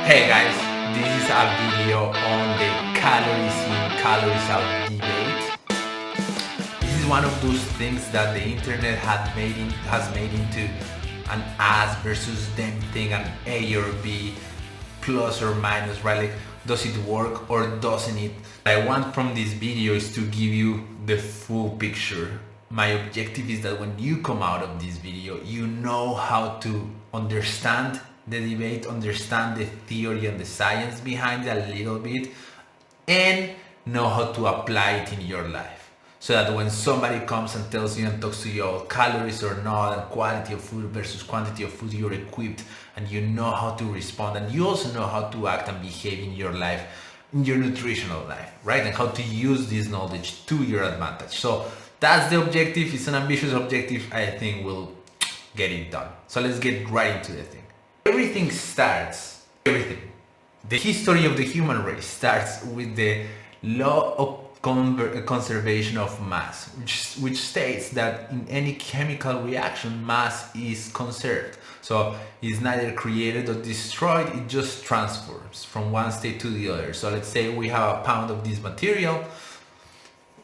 Hey guys, this is a video on the calories in, calories out debate. This is one of those things that the internet has made into an us versus them thing, an A or B, plus or minus, right? Like, does it work or doesn't it? What I want from this video is to give you the full picture. My objective is that when you come out of this video, you know how to understand the debate, understand the theory and the science behind it a little bit, and know how to apply it in your life. So that when somebody comes and tells you and talks to you about calories or not, and quality of food versus quantity of food, you're equipped and you know how to respond, and you also know how to act and behave in your life, in your nutritional life, right? And how to use this knowledge to your advantage. So that's the objective. It's an ambitious objective. I think we'll get it done. So let's get right into the thing. Everything. The history of the human race starts with the law of conservation of mass, which states that in any chemical reaction, mass is conserved. So it's neither created or destroyed, it just transforms from one state to the other. So let's say we have a pound of this material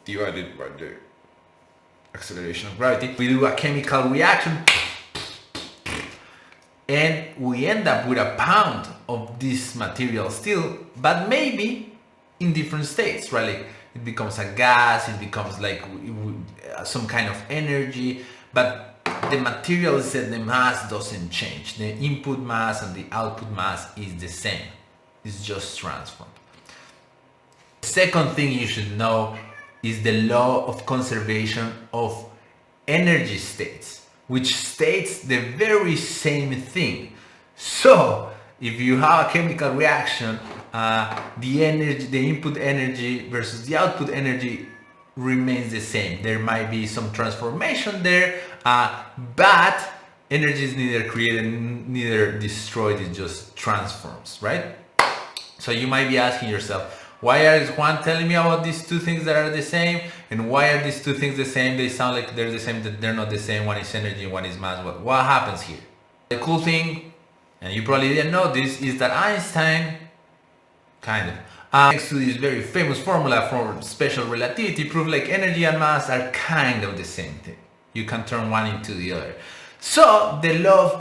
divided by the acceleration of gravity. We do a chemical reaction and we end up with a pound of this material still, but maybe in different states, right? Like it becomes a gas, it becomes like some kind of energy, but the material is that the mass doesn't change. The input mass and the output mass is the same. It's just transformed. The second thing you should know is the law of conservation of energy states, which states the very same thing. So if you have a chemical reaction, the input energy versus the output energy remains the same. There might be some transformation there, but energy is neither created neither destroyed, it just transforms, right? So you might be asking yourself, why is Juan telling me about these two things that are the same? And why are these two things the same? They sound like they're the same, that they're not the same. One is energy, one is mass. What happens here? The cool thing, and you probably didn't know this, is that Einstein, next to this very famous formula for special relativity, proved like energy and mass are kind of the same thing. You can turn one into the other. So the law of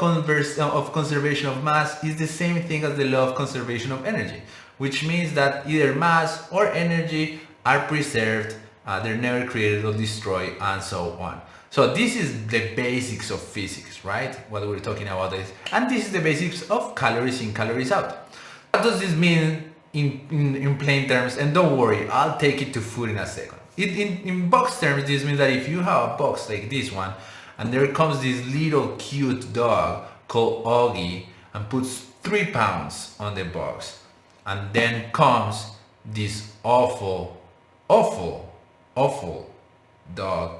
conservation of mass is the same thing as the law of conservation of energy, which means that either mass or energy are preserved, they're never created or destroyed, and so on. So this is the basics of physics, right? What we're talking about is, and this is the basics of calories in, calories out. What does this mean in plain terms? And don't worry, I'll take it to food in a second. In box terms, this means that if you have a box like this one, and there comes this little cute dog called Augie and puts 3 pounds on the box, and then comes this awful dog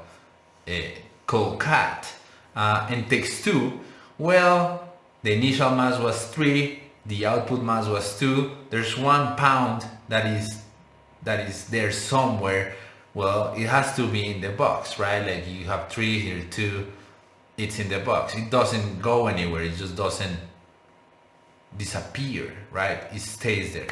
called Cat and takes 2. Well, the initial mass was 3, the output mass was 2. There's 1 pound that is there somewhere. Well, it has to be in the box, right? Like you have 3 here, 2. It's in the box. It doesn't go anywhere. It just doesn't disappear, right? It stays there.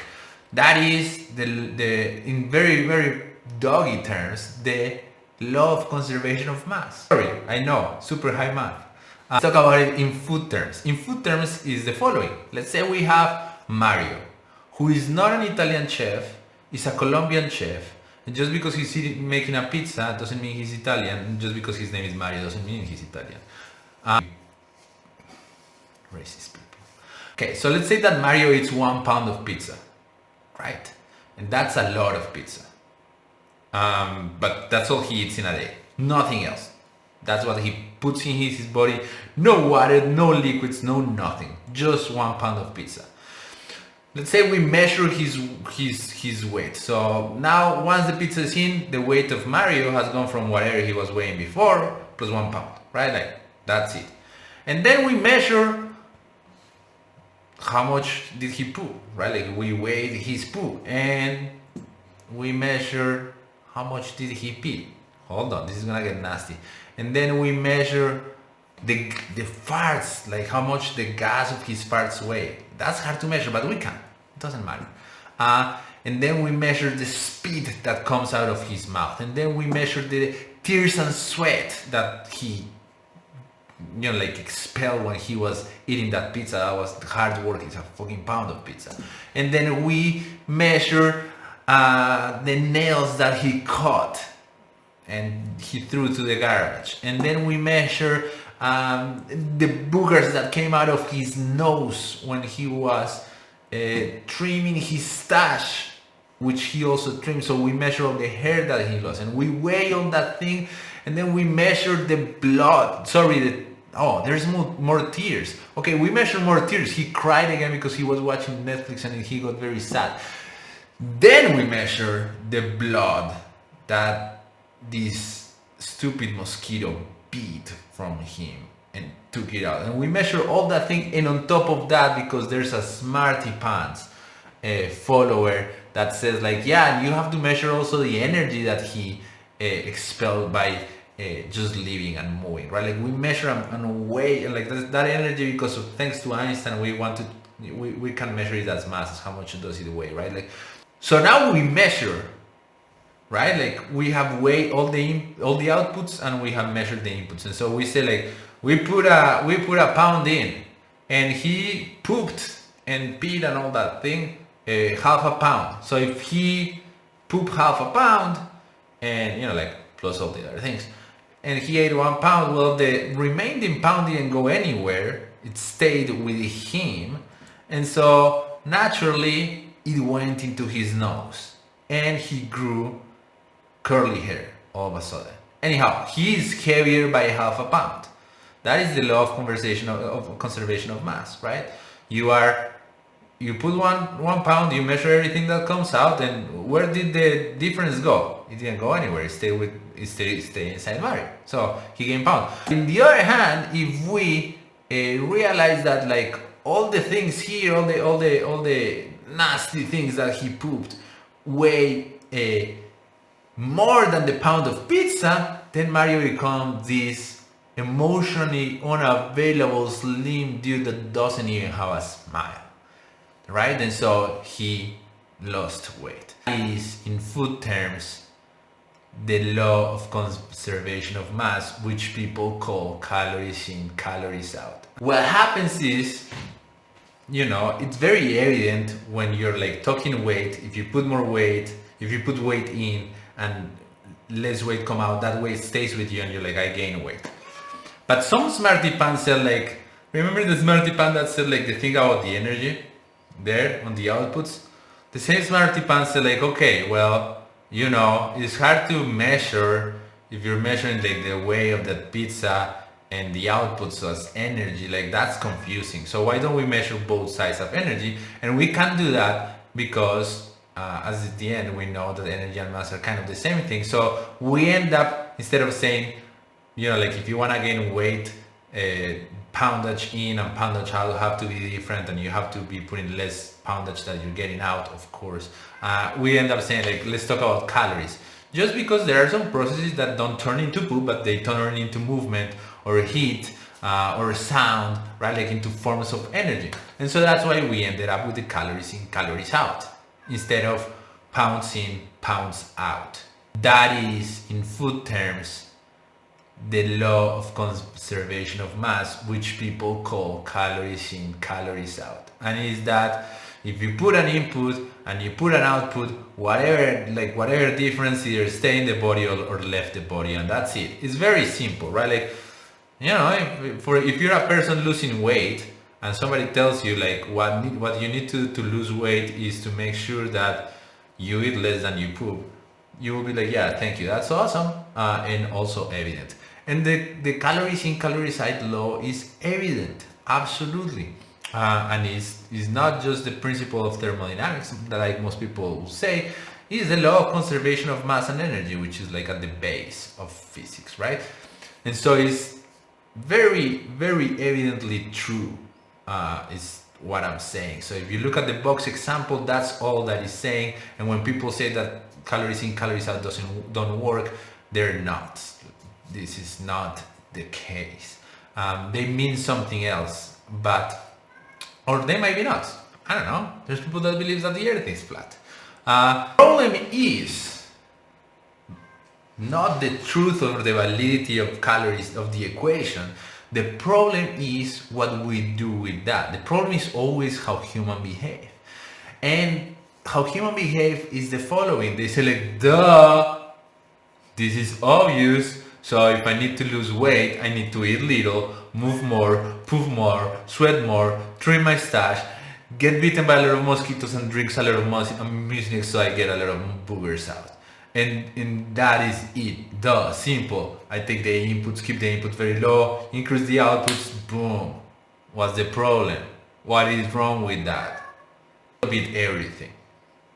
That is the in very, very doggy terms, the law of conservation of mass. Sorry, I know, super high math. Let's talk about it in food terms. In food terms is the following. Let's say we have Mario, who is not an Italian chef, is a Colombian chef. And just because he's making a pizza doesn't mean he's Italian. And just because his name is Mario doesn't mean he's Italian. Racist people. Okay, so let's say that Mario eats 1 pound of pizza, right? And that's a lot of pizza. But that's all he eats in a day. Nothing else. That's what he puts in his body. No water, no liquids, no nothing. Just 1 pound of pizza. Let's say we measure his weight. So now once the pizza is in, the weight of Mario has gone from whatever he was weighing before plus 1 pound, right? Like that's it. And then we measure how much did he poo, right? Like we weighed his poo and we measure how much did he pee. Hold on, this is gonna get nasty. And then we measure the farts, like how much the gas of his farts weigh. That's hard to measure, but we can. It doesn't matter. And then we measure the speed that comes out of his mouth, and then we measure the tears and sweat that he, like expelled when he was eating that pizza. That was hard work. It's a fucking pound of pizza. And then we measure the nails that he cut and he threw to the garbage. And then we measure the boogers that came out of his nose when he was trimming his stash, which he also trimmed. So we measure all the hair that he lost, and we weigh on that thing, and then we measure the blood. There's more tears. Okay, we measure more tears. He cried again because he was watching Netflix and he got very sad. Then we measure the blood that this stupid mosquito beat from him and took it out. And we measure all that thing, and on top of that, because there's a Smarty Pants follower that says like, yeah, you have to measure also the energy that he expelled by just living and moving, right? Like we measure and weigh, and like that energy, because thanks to Einstein, we can measure it as mass, how much does it weigh, right? Like, so now we measure, right? Like we have weighed all the outputs, and we have measured the inputs, and so we say like we put a pound in, and he pooped and peed and all that thing, half a pound. So if he pooped half a pound, and like plus all the other things, and he ate 1 pound, well, the remaining pound didn't go anywhere. It stayed with him, and so naturally it went into his nose, and he grew curly hair all of a sudden. Anyhow, he is heavier by half a pound. That is the law of conservation of mass, right? You put one pound, you measure everything that comes out, and where did the difference go? It didn't go anywhere. It stayed inside Mario. So he gained pound. On the other hand, if we realize that like all the things here, all the nasty things that he pooped weigh more than the pound of pizza, then Mario becomes this emotionally unavailable slim dude that doesn't even have a smile, right? And so he lost weight. That is, in food terms, the law of conservation of mass, which people call calories in, calories out. What happens is, it's very evident when you're like talking weight. If you put more weight, if you put weight in and less weight come out, that weight stays with you and you're like, I gain weight. But some Smarty Pants said like, remember the Smarty Pants that said like the thing about the energy there on the outputs? The same Smarty Pants said like, okay, well, it's hard to measure if you're measuring like the weight of that pizza and the outputs as energy. Like that's confusing. So why don't we measure both sides of energy? And we can do that because as at the end we know that energy and mass are kind of the same thing. So we end up, instead of saying, like if you want to gain weight, poundage in and poundage out have to be different, and you have to be putting less poundage that you're getting out, of course. We end up saying like, let's talk about calories. Just because there are some processes that don't turn into poop, but they turn into movement or heat or sound, right? Like into forms of energy. And so that's why we ended up with the calories in, calories out, instead of pounds in, pounds out. That is, in food terms, the law of conservation of mass, which people call calories in, calories out. And is that if you put an input and you put an output, whatever difference, either stay in the body or left the body, and that's it. It's very simple, right? Like, if you're a person losing weight and somebody tells you like what you need to lose weight is to make sure that you eat less than you poop, you will be like, yeah, thank you, that's awesome, and also evident. And the calories in, calories out law is evident, absolutely. And is not just the principle of thermodynamics that like most people will say, is the law of conservation of mass and energy, which is like at the base of physics, right? And so it's very, very evidently true, is what I'm saying. So if you look at the box example, that's all that is saying. And when people say that calories in, calories out don't work, they're not. This is not the case. They mean something else, or they might be not. I don't know. There's people that believe that the earth is flat. Problem is not the truth or the validity of calories of the equation. The problem is what we do with that. The problem is always how humans behave. And how humans behave is the following. They say like, duh, this is obvious. So if I need to lose weight, I need to eat little, move more, poop more, sweat more, trim my stash, get bitten by a lot of mosquitoes and drink a lot of mucilix so I get a lot of boogers out. And that is it. Duh, simple. I take the inputs, keep the input very low, increase the outputs, boom. What's the problem? What is wrong with that? A bit everything.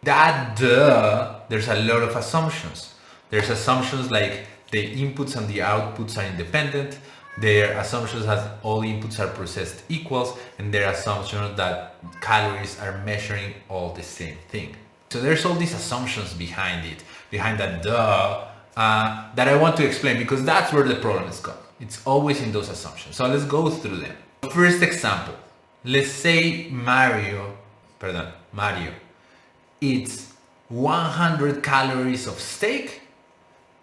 That duh, there's a lot of assumptions. There's assumptions like the inputs and the outputs are independent. Their assumptions that all inputs are processed equals, and their assumption that calories are measuring all the same thing. So there's all these assumptions behind it, behind that duh, that I want to explain because that's where the problem is come. It's always in those assumptions. So let's go through them. First example, let's say Mario eats 100 calories of steak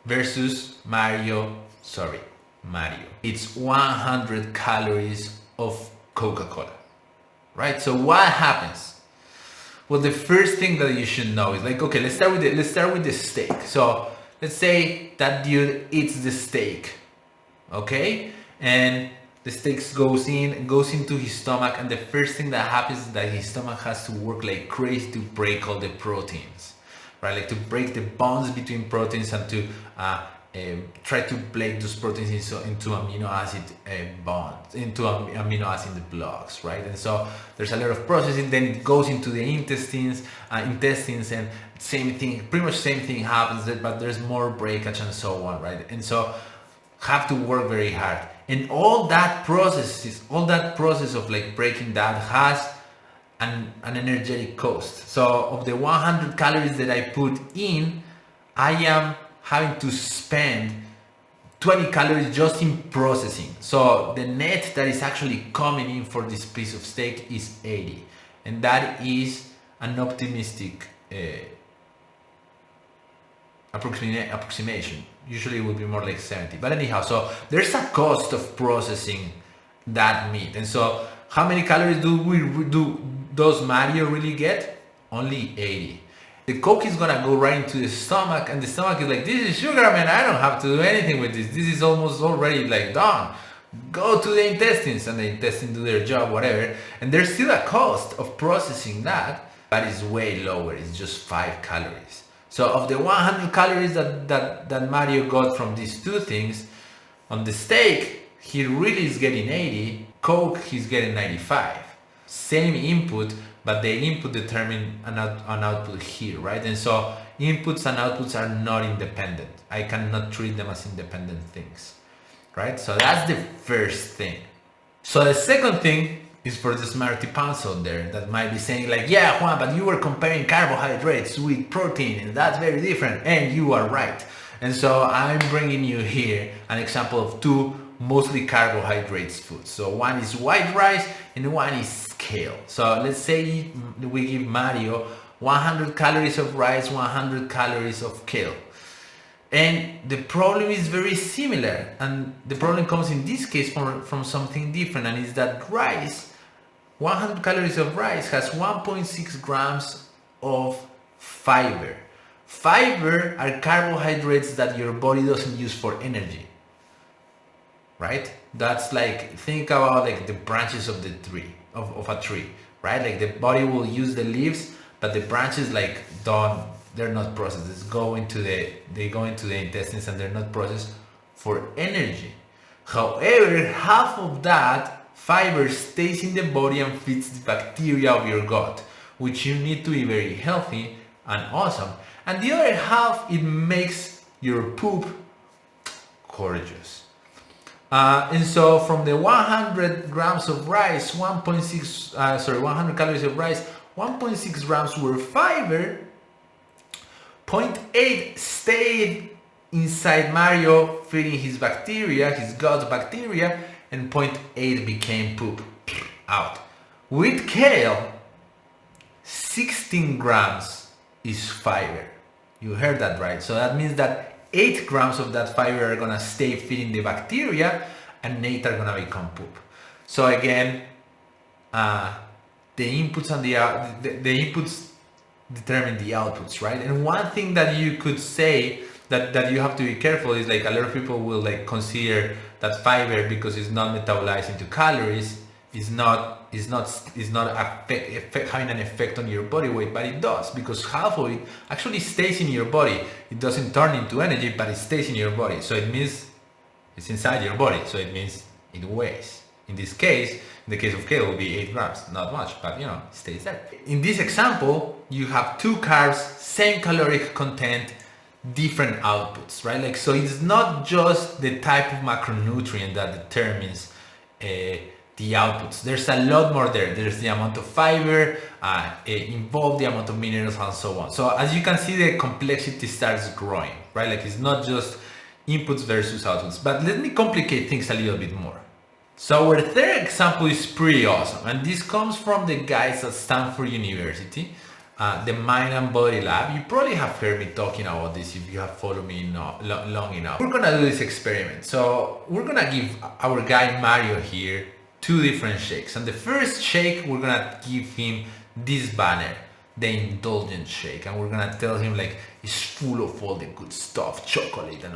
versus Mario eats 100 calories of Coca-Cola, right? So what happens? Well, the first thing that you should know is like, okay, let's start with the steak. So let's say that dude eats the steak, okay, and the steak goes into his stomach, and the first thing that happens is that his stomach has to work like crazy to break all the proteins, right? Like to break the bonds between proteins and to try to break those proteins into amino acid bonds, into amino acid blocks, right? And so there's a lot of processing. Then it goes into the intestines, and pretty much same thing happens, but there's more breakage and so on, right? And so have to work very hard. And all that process of like breaking that has an energetic cost. So of the 100 calories that I put in, I am having to spend 20 calories just in processing. So the net that is actually coming in for this piece of steak is 80. And that is an optimistic approximation. Usually it would be more like 70. But anyhow, so there's a cost of processing that meat. And so how many calories does Mario really get? Only 80. The Coke is gonna go right into the stomach, and the stomach is like, this is sugar, man, I don't have to do anything with this. This is almost already like done. Go to the intestines, and the intestines do their job, whatever. And there's still a cost of processing that, but it's way lower. It's just 5 calories. So of the 100 calories that Mario got from these two things, on the steak, he really is getting 80. Coke, he's getting 95. Same input, but the input determine an output here, right? And so inputs and outputs are not independent. I cannot treat them as independent things, right? So that's the first thing. So the second thing is for the smarty pants out there that might be saying like, yeah, Juan, but you were comparing carbohydrates with protein, and that's very different, and you are right. And so I'm bringing you here an example of two mostly carbohydrates foods. So one is white rice and one is kale. So let's say we give Mario 100 calories of rice, 100 calories of kale. And the problem is very similar. And the problem comes in this case from something different. And it's that rice, 100 calories of rice has 1.6 grams of fiber. Fiber are carbohydrates that your body doesn't use for energy. Right? That's like, think about like the branches of the tree, of a tree, right? Like the body will use the leaves, but the branches like they're not processed. They go into the intestines and they're not processed for energy. However, half of that fiber stays in the body and feeds the bacteria of your gut, which you need to be very healthy and awesome. And the other half, it makes your poop gorgeous. And so from the 100 grams of rice, 100 calories of rice, 1.6 grams were fiber, 0.8 stayed inside Mario feeding his bacteria, his gut bacteria, and 0.8 became poop, out. With kale, 16 grams is fiber. You heard that right. So that means that 8 grams of that fiber are gonna stay feeding the bacteria and 8 are gonna become poop. So again, the inputs and the inputs determine the outputs, right? And one thing that you could say that you have to be careful is like a lot of people will like consider that fiber, because it's not metabolized into calories, is not having an effect on your body weight, but it does, because half of it actually stays in your body. It doesn't turn into energy, but it stays in your body. So it means it's inside your body. So it means it weighs. In this case, in the case of kale, it will be 8 grams. Not much, but you know, it stays there. In this example, you have 2 carbs, same caloric content, different outputs, right? Like, so it's not just the type of macronutrient that determines the outputs. There's a lot more there. There's the amount of fiber involved, the amount of minerals, and so on. So as you can see, the complexity starts growing, right? Like, it's not just inputs versus outputs. But let me complicate things a little bit more. So our third example is pretty awesome, and this comes from the guys at Stanford University, the Mind and Body Lab. You probably have heard me talking about this if you have followed me long enough. We're gonna do this experiment. So we're gonna give our guy Mario here 2 different shakes, and the first shake we're gonna give him this banner, the indulgent shake, and we're gonna tell him like it's full of all the good stuff, chocolate and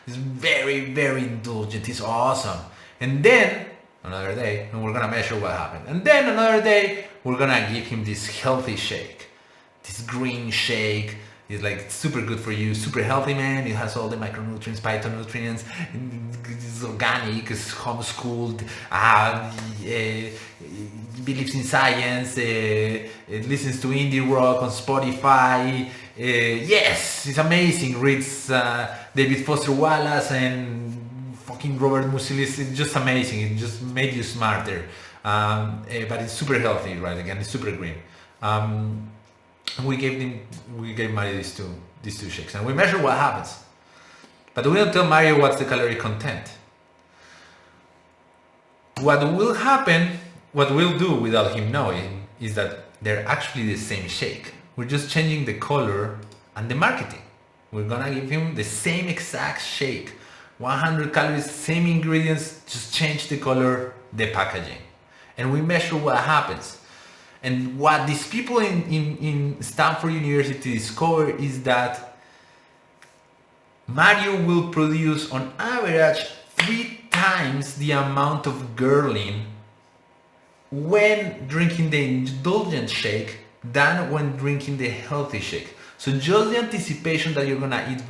it's very, very indulgent, it's awesome. And then another day, and we're gonna measure what happened. And then another day, we're gonna give him this healthy shake, this green shake. It's like super good for you, super healthy, man. It has all the macronutrients, phytonutrients. It's organic, it's homeschooled, believes in science, it listens to indie rock on Spotify. Yes, it's amazing. Reads David Foster Wallace and fucking Robert Musil. It's just amazing. It just made you smarter. But it's super healthy, right? Again, it's super green. We gave Mario these two shakes, and we measure what happens. But we don't tell Mario what's the calorie content. What will happen, what we'll do without him knowing, is that they're actually the same shake. We're just changing the color and the marketing. We're gonna give him the same exact shake. 100 calories, same ingredients, just change the color, the packaging. And we measure what happens. And what these people in Stanford University discover is that Mario will produce on average 3 times the amount of ghrelin when drinking the indulgent shake than when drinking the healthy shake. So just the anticipation that you're gonna eat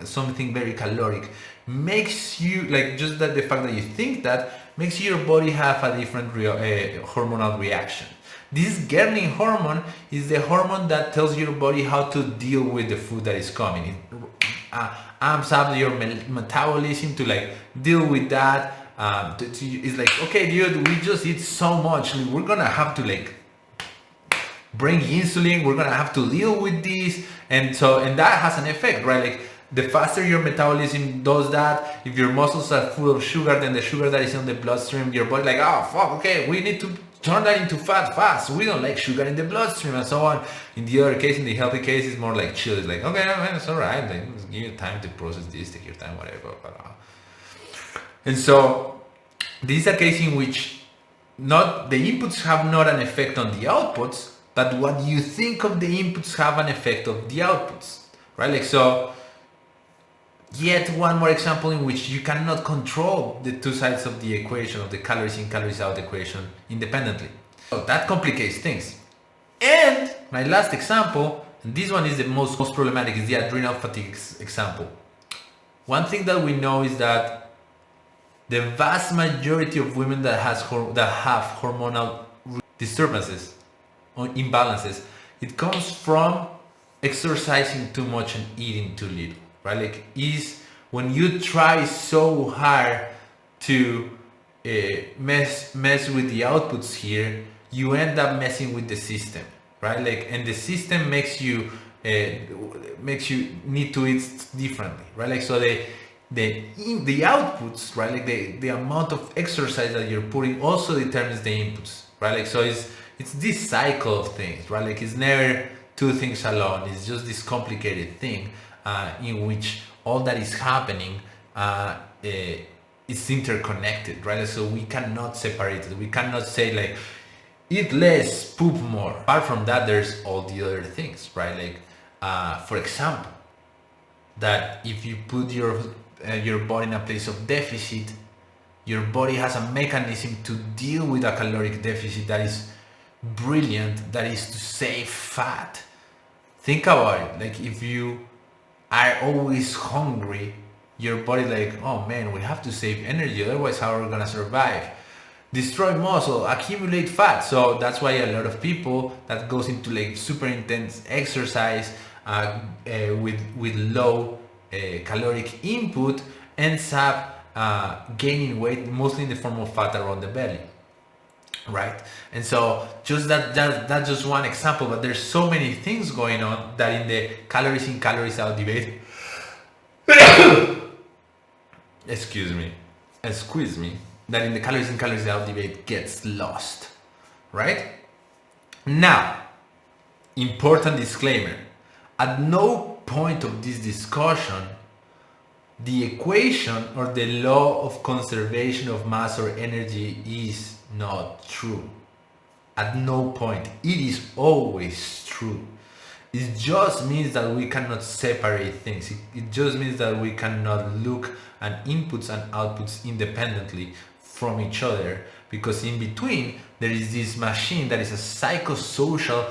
something very caloric makes you, like, just that the fact that you think that makes your body have a different hormonal reaction. This ghrelin hormone is the hormone that tells your body how to deal with the food that is coming. It amps up your metabolism to like deal with that. It's like, okay, dude, we just eat so much. We're gonna have to like bring insulin. We're gonna have to deal with this, and that has an effect, right? Like, the faster your metabolism does that, if your muscles are full of sugar, then the sugar that is in the bloodstream, your body like, oh fuck, okay, we need to turn that into fat fast. We don't like sugar in the bloodstream, and so on. In the other case, in the healthy case, it's more like chill. It's like, okay, man, it's alright. Like, give you time to process this, take your time, whatever. And so this is a case in which the inputs have not an effect on the outputs, but what you think of the inputs have an effect of the outputs, right? Like, so yet one more example in which you cannot control the 2 sides of the equation, of the calories in, calories out equation independently. So that complicates things. And my last example, and this one is the most problematic, is the adrenal fatigue example. One thing that we know is that the vast majority of women that have hormonal disturbances or imbalances, it comes from exercising too much and eating too little. Right? Like, is when you try so hard to mess with the outputs here, you end up messing with the system, right? Like, and the system makes you need to eat differently, right? Like, so the outputs, right? Like the amount of exercise that you're putting also determines the inputs, right? Like so it's this cycle of things, right? Like it's never two things alone. It's just this complicated thing in which all that is happening is interconnected, right? So we cannot separate it. We cannot say like eat less, poop more. Apart from that, there's all the other things, right? Like for example, that if you put your body in a place of deficit, your body has a mechanism to deal with a caloric deficit that is brilliant, that is to save fat. Think about it. Like if you are always hungry, your body like, oh man, we have to save energy, otherwise how are we gonna survive? Destroy muscle, accumulate fat. So that's why a lot of people that goes into like super intense exercise with low caloric input ends up gaining weight, mostly in the form of fat around the belly, right? And so just that's just one example, but there's so many things going on that in the calories in, calories out debate excuse me, that in the calories in, calories out debate gets lost, right? Now, important disclaimer: at no point of this discussion the equation or the law of conservation of mass or energy is not true. At no point. It is always true. It just means that we cannot separate things. It just means that we cannot look at inputs and outputs independently from each other, because in between there is this machine that is a psychosocial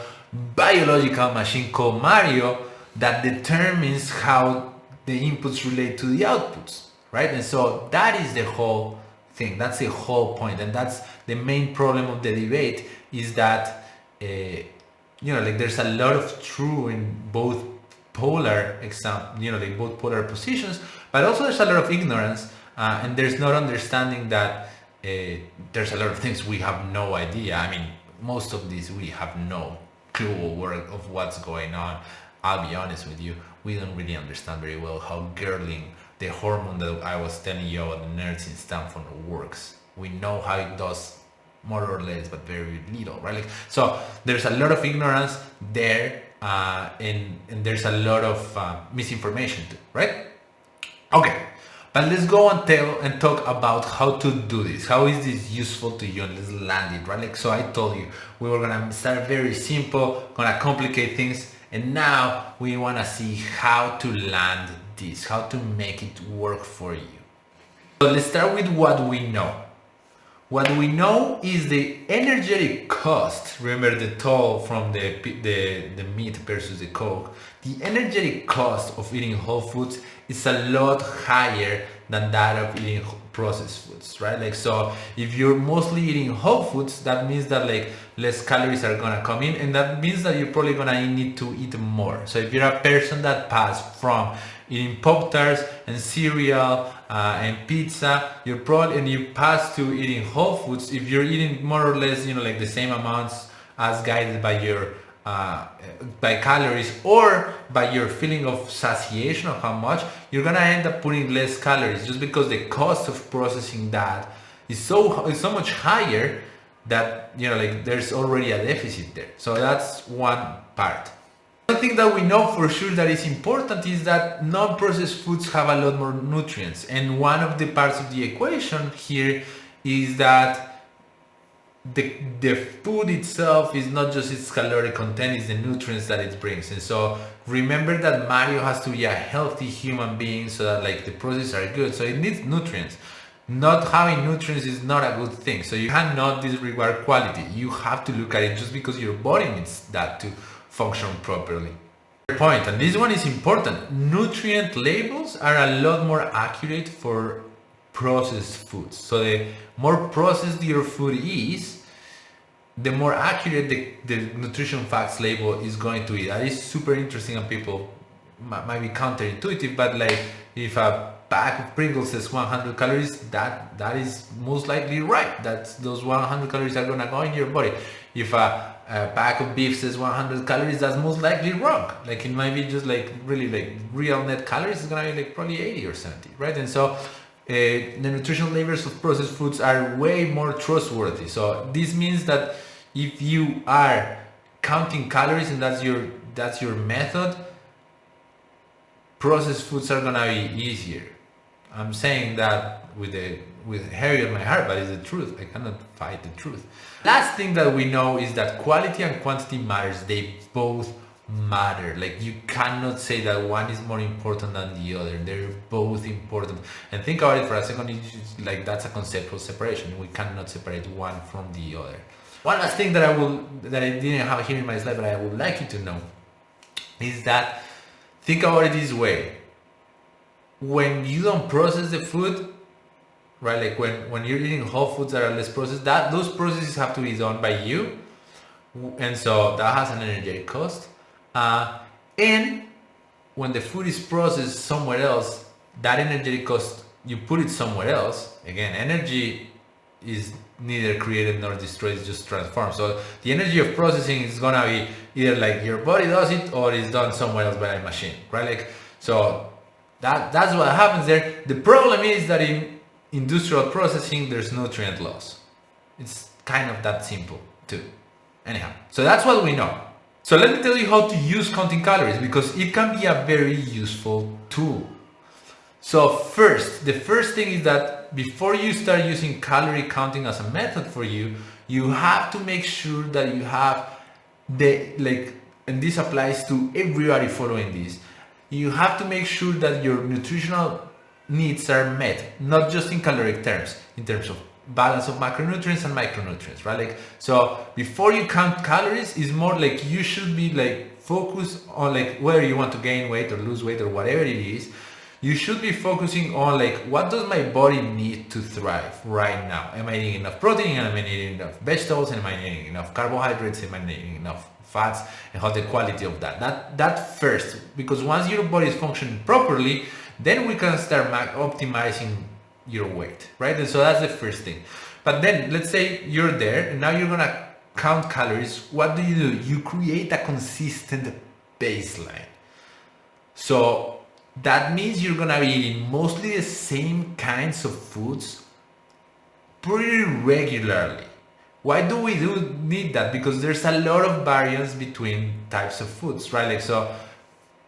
biological machine called Mario that determines how the inputs relate to the outputs, right? And so that is the whole thing. That's the whole point, and that's the main problem of the debate, is that like there's a lot of true in both polar like both polar positions, but also there's a lot of ignorance and there's not understanding that there's a lot of things we have no idea. I mean, most of these we have no clue of what's going on. I'll be honest with you, we don't really understand very well how girdling, the hormone that I was telling you about the nerds in Stanford, works. We know how it does more or less, but very little, right? Like, so there's a lot of ignorance there, and there's a lot of misinformation too, right? Okay, but let's go and talk about how to do this. How is this useful to you? And let's land it, right? Like, so I told you we were gonna start very simple, gonna complicate things, and now we wanna see how to land this, how to make it work for you. So let's start with what we know. What we know is the energetic cost. Remember the toll from the meat versus the Coke. The energetic cost of eating whole foods is a lot higher than that of eating processed foods, right? Like, so if you're mostly eating whole foods, that means that like less calories are gonna come in, and that means that you're probably gonna need to eat more. So if you're a person that passed from eating Pop-Tarts and cereal and pizza, you pass to eating whole foods, if you're eating more or less, like the same amounts as guided by your by calories or by your feeling of satiation of how much, you're gonna end up putting less calories, just because the cost of processing that is so much higher that like there's already a deficit there. So that's one part. One thing that we know for sure that is important is that non-processed foods have a lot more nutrients, and one of the parts of the equation here is that the food itself is not just its caloric content, it's the nutrients that it brings. And so remember that Mario has to be a healthy human being so that like the processes are good, so it needs nutrients. Not having nutrients is not a good thing, so you cannot disregard quality. You have to look at it just because your body needs that to function properly. Point, and this one is important, nutrient labels are a lot more accurate for processed foods. So the more processed your food is, the more accurate the nutrition facts label is going to be. That is super interesting, and people might be counterintuitive, but like if a bag of Pringles says 100 calories, that is most likely right. Those 100 calories are gonna go in your body. if a pack of beef says 100 calories, that's most likely wrong. Like it might be just like really like real net calories is gonna be like probably 80 or 70, right? And so the nutritional labels of processed foods are way more trustworthy. So this means that if you are counting calories and that's your method, processed foods are gonna be easier. I'm saying that with heavy on my heart, but it's the truth. I cannot fight the truth. Last thing that we know is that quality and quantity matters. They both matter. Like you cannot say that one is more important than the other. They're both important. And think about it for a second. It's just like that's a conceptual separation. We cannot separate one from the other. One last thing that I didn't have here in my slide, but I would like you to know is that think about it this way. When you don't process the food, right? Like when you're eating whole foods that are less processed, those processes have to be done by you, and so that has an energetic cost. And when the food is processed somewhere else, that energetic cost, you put it somewhere else. Again, energy is neither created nor destroyed, it's just transformed. So the energy of processing is gonna be either like your body does it or it's done somewhere else by a machine, right? Like so that's what happens there. The problem is that in industrial processing there's nutrient loss. It's kind of that simple too. Anyhow, so that's what we know. So let me tell you how to use counting calories, because it can be a very useful tool. So the first thing is that before you start using calorie counting as a method for you, you have to make sure that you have and this applies to everybody following this, you have to make sure that your nutritional needs are met, not just in caloric terms, in terms of balance of macronutrients and micronutrients, right? Like, so before you count calories, is more like you should be like focused on like whether you want to gain weight or lose weight or whatever it is. You should be focusing on like, what does my body need to thrive right now? Am I eating enough protein? Am I eating enough vegetables? Am I eating enough carbohydrates? Am I eating enough fats? And how the quality of that first, because once your body is functioning properly, then we can start optimizing your weight, right? And so that's the first thing. But then let's say you're there and now you're gonna count calories. What do? You create a consistent baseline. So that means you're gonna be eating mostly the same kinds of foods pretty regularly. Why do we need that? Because there's a lot of variance between types of foods, right? Like, so,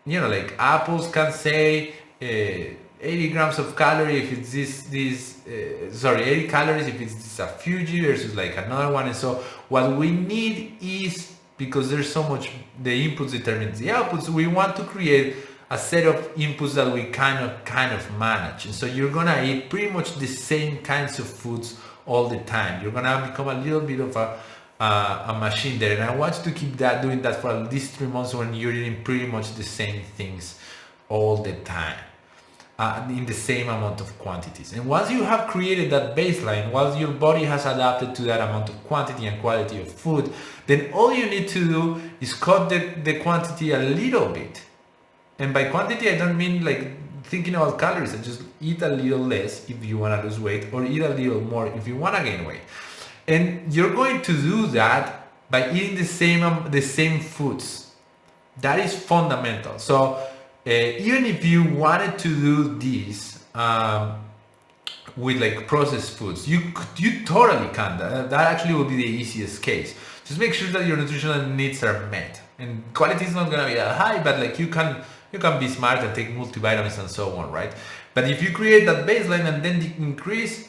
like apples can say 80 grams of calorie if it's 80 calories if it's this a Fuji versus like another one. And so what we need is, because there's so much, the inputs determines the outputs, we want to create a set of inputs that we kind of manage. And so you're gonna eat pretty much the same kinds of foods all the time. You're gonna become a little bit of a machine there. And I want you to keep doing that for at least 3 months when you're eating pretty much the same things all the time. In the same amount of quantities. And once you have created that baseline, once your body has adapted to that amount of quantity and quality of food, then all you need to do is cut the quantity a little bit. And by quantity, I don't mean like thinking about calories. I just eat a little less if you want to lose weight, or eat a little more if you want to gain weight. And you're going to do that by eating the same foods. That is fundamental. So even if you wanted to do this with like processed foods, you totally can. That actually will be the easiest case. Just make sure that your nutritional needs are met, and quality is not gonna be that high, but like you can be smart and take multivitamins and so on, right? But if you create that baseline and then increase,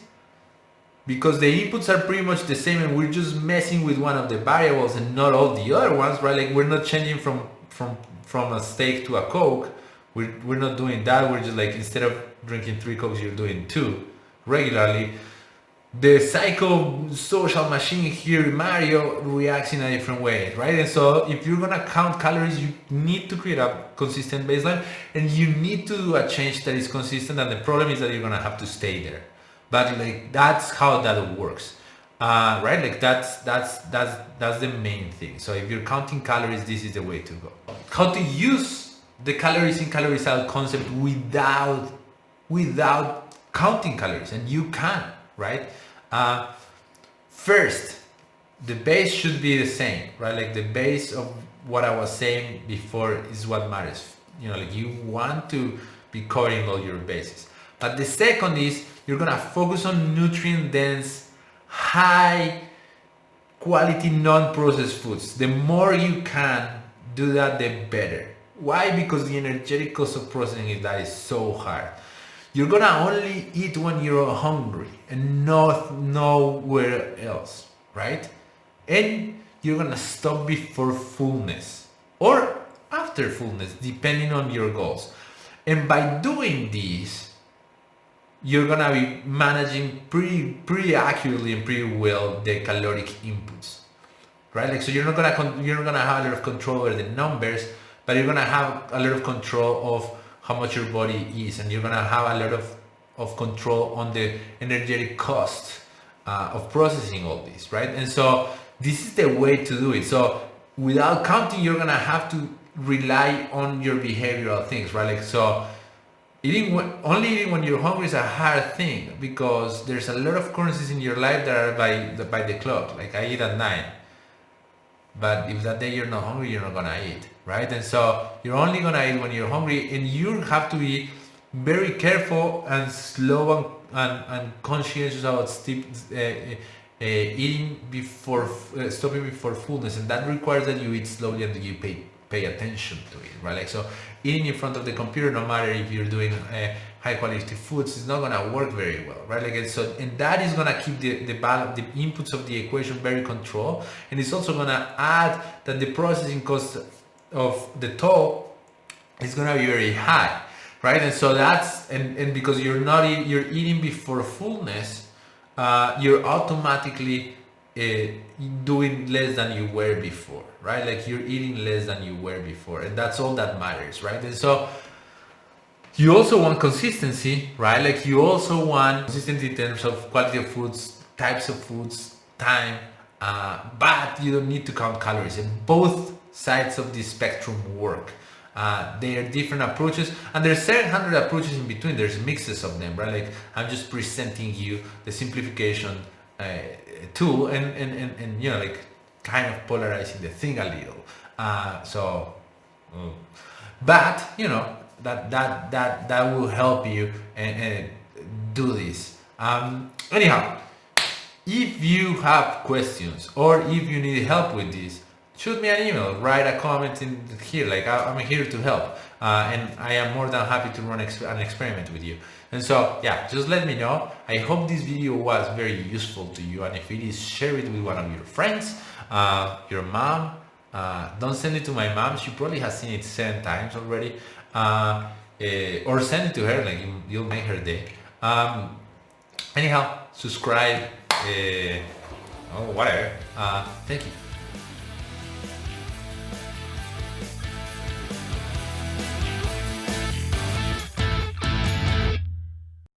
because the inputs are pretty much the same and we're just messing with one of the variables and not all the other ones, right? Like we're not changing from a steak to a Coke. We're not doing that. We're just like, instead of drinking 3 Cokes, you're doing 2 regularly. The psycho-social machine here, Mario, reacts in a different way, right? And so if you're gonna count calories, you need to create a consistent baseline, and you need to do a change that is consistent. And the problem is that you're gonna have to stay there. But like, that's how that works, right? Like that's the main thing. So if you're counting calories, this is the way to go. How to use the calories in, calories out concept without counting calories, and you can, right? First, the base should be the same, right? Like the base of what I was saying before is what matters. Like you want to be covering all your bases. But the second is you're gonna focus on nutrient dense, high quality non-processed foods. The more you can do that, the better. Why? Because the energetic cost of processing that is so hard. You're gonna only eat when you're hungry and not nowhere else, right? And you're gonna stop before fullness or after fullness, depending on your goals. And by doing this, you're gonna be managing pretty accurately and pretty well the caloric inputs, right? Like, so you're not gonna have a lot of control over the numbers, but you're gonna have a lot of control of how much your body is, and you're gonna have a lot of control on the energetic cost of processing all this, right? And so this is the way to do it. So without counting, you're gonna have to rely on your behavioral things, right? Like, so only eating when you're hungry is a hard thing, because there's a lot of currencies in your life that are by the clock. Like, I eat at 9, but if that day you're not hungry, you're not gonna eat, right? And so you're only gonna eat when you're hungry, and you have to be very careful and slow and conscientious about eating before stopping before fullness, and that requires that you eat slowly and that you pay attention to it, right? Like, so eating in front of the computer, no matter if you're doing high quality foods, is not gonna work very well, right? Like, and that is gonna keep the inputs of the equation very controlled, and it's also gonna add that the processing cost of the toll is gonna be very high, right? And so that's and because you're eating before fullness, you're automatically doing less than you were before, right? Like, you're eating less than you were before, and that's all that matters, right? And so you also want consistency, right? Like, you also want consistency in terms of quality of foods, types of foods, time, but you don't need to count calories. And both sides of the spectrum work. They are different approaches, and there's 700 approaches in between. There's mixes of them, right? Like, I'm just presenting you the simplification tool, and like, kind of polarizing the thing a little. But that will help you and do this. Anyhow, if you have questions or if you need help with this, shoot me an email, write a comment in here. Like, I'm here to help, and I am more than happy to run an experiment with you. And so, yeah, just let me know. I hope this video was very useful to you, and if it is, share it with one of your friends, your mom. Don't send it to my mom. She probably has seen it 7 times already, or send it to her. Like, you'll make her day. Anyhow, subscribe, or whatever. Thank you.